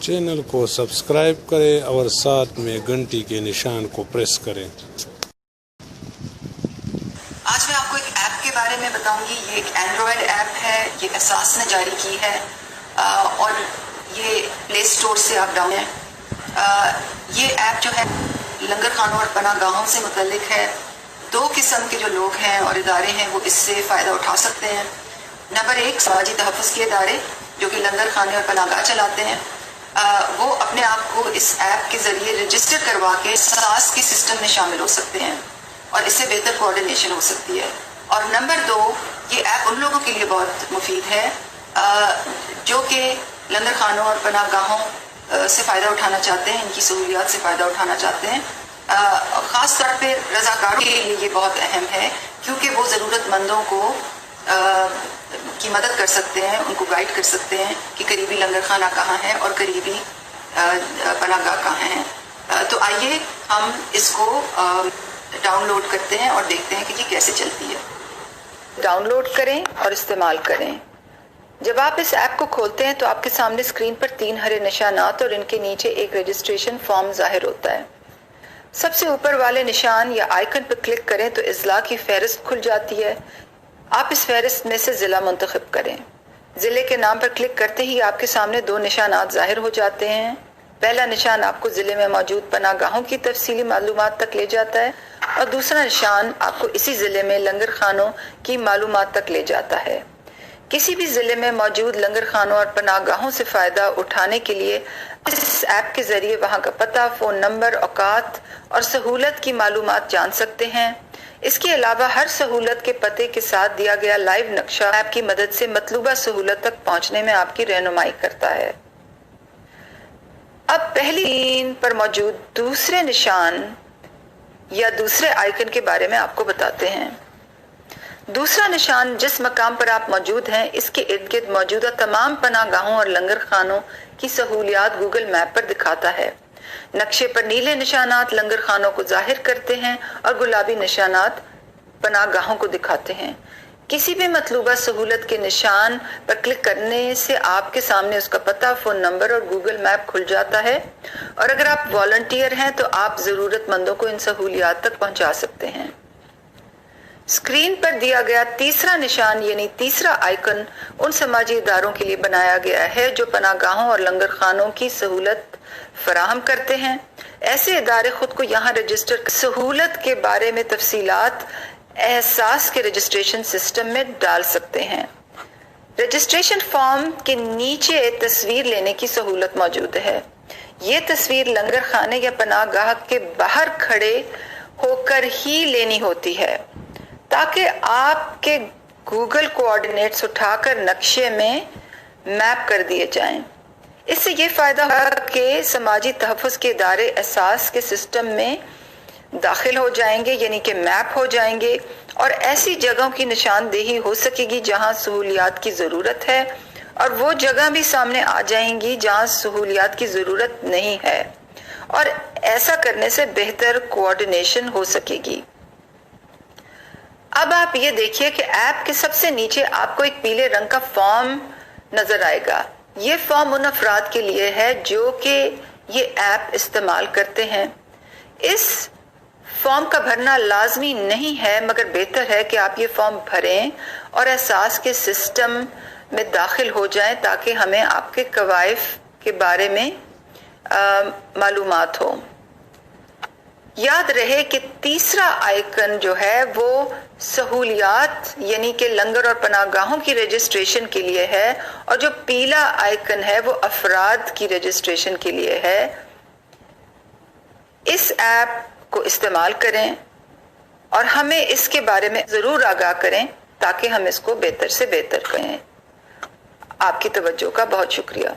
Channel को subscribe करें और साथ में घंटी के निशान को प्रेस करें। आज मैं आपको एक ऐप के बारे में बताऊंगी। ये एक एंड्रॉयड ऐप है, ये एहसास ने जारी की है और ये प्ले स्टोर से आप डाउन है। ये ऐप जो है लंगर खानों और पनाहगाहों से मुतल्लिक है। दो किस्म के जो लोग हैं और इदारे हैं वो इससे फ़ायदा उठा सकते हैं। नंबर एक, समाजी तहफ़्फ़ुज़ के इदारे जो कि लंगर खाने और पनाहगाह चलाते हैं, वो अपने आप को इस ऐप के ज़रिए रजिस्टर करवा के एहसास के सिस्टम में शामिल हो सकते हैं और इससे बेहतर कोऑर्डिनेशन हो सकती है। और नंबर दो, ये ऐप उन लोगों के लिए बहुत मुफीद है जो कि लंगर खानों और पनाहगाहों से फ़ायदा उठाना चाहते हैं, इनकी सहूलियात से फ़ायदा उठाना चाहते हैं। ख़ास तौर पे रज़ाकारों के लिए ये बहुत अहम है क्योंकि वो ज़रूरतमंदों को की मदद कर सकते हैं, उनको गाइड कर सकते हैं कि करीबी लंगर खाना कहाँ है और करीबी पनाहगाह कहाँ है। तो आइए हम इसको डाउनलोड करते हैं और देखते हैं कि ये कैसे चलती है। डाउनलोड करें और इस्तेमाल करें। जब आप इस ऐप को खोलते हैं तो आपके सामने स्क्रीन पर 3 हरे निशानात और इनके नीचे एक रजिस्ट्रेशन फॉर्म जाहिर होता है। सबसे ऊपर वाले निशान या आइकन पर क्लिक करें तो इज़्ला की फहरिस्त खुल जाती है। आप इस फहरिस्त में से ज़िला मुंतखब करें। ज़िले के नाम पर क्लिक करते ही आपके सामने 2 निशानात जाहिर हो जाते हैं। पहला निशान आपको ज़िले में मौजूद पनाहगाहों की तफसीली मालूमात तक ले जाता है और दूसरा निशान आपको इसी ज़िले में लंगर खानों की मालूमात तक ले जाता है। किसी भी ज़िले में मौजूद लंगर खानों और पनाहगाहों से फ़ायदा उठाने के लिए इस ऐप के ज़रिए वहाँ का पता, फ़ोन नंबर, औकात और सहूलत की मालूमात जान सकते हैं। इसके अलावा हर सहूलत के पते के साथ दिया गया लाइव नक्शा ऐप की मदद से मतलूबा सहूलत तक पहुँचने में आपकी रहनुमाई करता है। अब पहली स्क्रीन पर मौजूद दूसरे निशान या दूसरे आइकन के बारे में आपको बताते हैं। दूसरा निशान जिस मकाम पर आप मौजूद हैं इसके इर्द गिर्द मौजूदा तमाम पनाहगाहों और लंगर खानों की सहूलियात गूगल मैप पर दिखाता है। नक्शे पर नीले निशानात लंगर खानों को जाहिर करते हैं और गुलाबी निशानात पनाहगाहों को दिखाते हैं। किसी भी मतलूबा सहूलत के निशान पर क्लिक करने से आपके सामने उसका पता, फ़ोन नंबर और गूगल मैप खुल जाता है और अगर आप वॉलंटियर हैं तो आप ज़रूरतमंदों को इन सहूलियात तक पहुंचा सकते हैं। स्क्रीन पर दिया गया तीसरा निशान यानी तीसरा आइकन उन समाजी इदारों के लिए बनाया गया है जो पनाहगाहों और लंगर खानों की सहूलत फराहम करते हैं। ऐसे इदारे खुद को यहाँ रजिस्टर सहूलत के बारे में तफसीलात एहसास के रजिस्ट्रेशन सिस्टम में डाल सकते हैं। रजिस्ट्रेशन फॉर्म के नीचे तस्वीर लेने की सहूलत मौजूद है। ये तस्वीर लंगर खाने या पनाहगाह के बाहर खड़े होकर ही लेनी होती है ताकि आपके गूगल कोऑर्डिनेट्स उठाकर नक्शे में मैप कर दिए जाएं। इससे ये फ़ायदा होगा कि समाजी तहफ़्फ़ुज़ के इदारे एहसास के सिस्टम में दाखिल हो जाएंगे यानी कि मैप हो जाएंगे और ऐसी जगहों की निशानदेही हो सकेगी जहां सहूलियात की ज़रूरत है और वो जगह भी सामने आ जाएंगी जहां सहूलियात की ज़रूरत नहीं है और ऐसा करने से बेहतर कोऑर्डिनेशन हो सकेगी। अब आप ये देखिए कि ऐप के सबसे नीचे आपको एक पीले रंग का फॉर्म नजर आएगा। ये फॉर्म उन अफराद के लिए है जो कि ये ऐप इस्तेमाल करते हैं। इस फॉर्म का भरना लाजमी नहीं है मगर बेहतर है कि आप ये फॉर्म भरें और एहसास के सिस्टम में दाखिल हो जाएं ताकि हमें आपके कवायफ के बारे में मालूमात हो। याद रहे कि तीसरा आइकन जो है वो सहूलियात यानी कि लंगर और पनाहगाहों की रजिस्ट्रेशन के लिए है और जो पीला आइकन है वो अफराद की रजिस्ट्रेशन के लिए है। इस ऐप को इस्तेमाल करें और हमें इसके बारे में ज़रूर आगाह करें ताकि हम इसको बेहतर से बेहतर करें। आपकी तवज्जो का बहुत शुक्रिया।